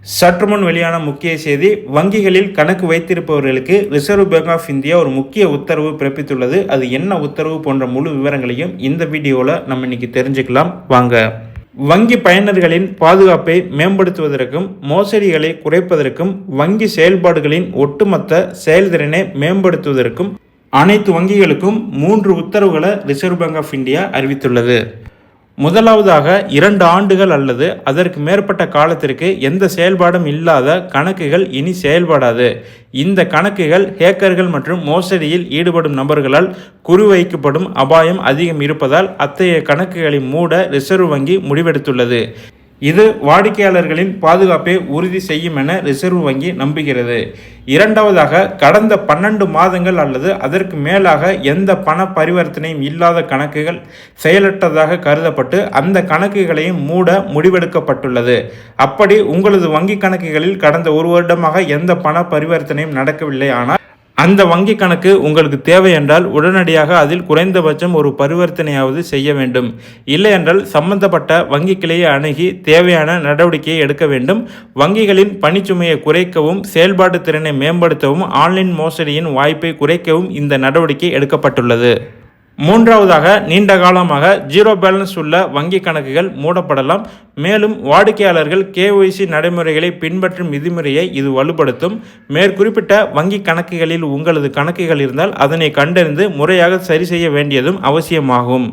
சற்றுமுன் வெளியான முக்கிய செய்தி, வங்கிகளில் கணக்கு வைத்திருப்பவர்களுக்கு ரிசர்வ் பேங்க் ஆஃப் இந்தியா ஒரு முக்கிய உத்தரவு பிறப்பித்துள்ளது. அது என்ன உத்தரவு போன்ற முழு விவரங்களையும் இந்த வீடியோவில் நம்ம இன்னைக்கு தெரிஞ்சுக்கலாம் வாங்க. வங்கி பயனர்களின் பாதுகாப்பை மேம்படுத்துவதற்கும் மோசடிகளை குறைப்பதற்கும் வங்கி செயல்பாடுகளின் ஒட்டுமொத்த செயல்திறனை மேம்படுத்துவதற்கும் அனைத்து வங்கிகளுக்கும் 3 உத்தரவுகளை ரிசர்வ் பேங்க் ஆஃப் இந்தியா அறிவித்துள்ளது. முதலாவதாக 2 ஆண்டுகள் அல்லது அதற்கு மேற்பட்ட காலத்திற்கு எந்த செயல்பாடும் இல்லாத கணக்குகள் இனி செயல்படாது. இந்த கணக்குகள் ஹேக்கர்கள் மற்றும் மோசடியில் ஈடுபடும் நபர்களால் குறிவைக்கப்படும் அபாயம் அதிகம் இருப்பதால் அத்தகைய கணக்குகளை மூட ரிசர்வ் வங்கி முடிவெடுத்துள்ளது. இது வாடிக்கையாளர்களின் பாதுகாப்பை உறுதி செய்யும் என ரிசர்வ் வங்கி நம்புகிறது. இரண்டாவதாக, கடந்த 12 மாதங்கள் அல்லது அதற்கு மேலாக எந்த பண பரிவர்த்தனையும் இல்லாத கணக்குகள் செயலற்றதாக கருதப்பட்டு அந்த கணக்குகளையும் மூட முடிவெடுக்கப்பட்டுள்ளது. அப்படி உங்களது வங்கி கணக்குகளில் கடந்த 1 வருடமாக எந்த பண பரிவர்த்தனையும் நடக்கவில்லை, ஆனால் அந்த வங்கி கணக்கு உங்களுக்கு தேவை என்றால் உடனடியாக அதில் குறைந்தபட்சம் ஒரு பரிவர்த்தனையாவது செய்ய வேண்டும். இல்லை என்றால் சம்பந்தப்பட்ட வங்கி கிளையை அணுகி தேவையான நடவடிக்கையை எடுக்க வேண்டும். வங்கிகளின் பணிச்சுமையை குறைக்கவும் செயல்பாட்டு திறனை மேம்படுத்தவும் ஆன்லைன் மோசடியின் வாய்ப்பை குறைக்கவும் இந்த நடவடிக்கை எடுக்கப்பட்டுள்ளது. மூன்றாவதாக, நீண்ட காலமாக 0 பேலன்ஸ் உள்ள வங்கி கணக்குகள் மூடப்படலாம். மேலும் வாடிக்கையாளர்கள் KYC நடைமுறைகளை பின்பற்றும் விதிமுறையை இது வலுப்படுத்தும். மேற்குறிப்பிட்ட வங்கி கணக்குகளில் உங்களது கணக்குகள் இருந்தால் அதனை கண்டறிந்து முறையாக சரி செய்ய வேண்டியதும் அவசியமாகும்.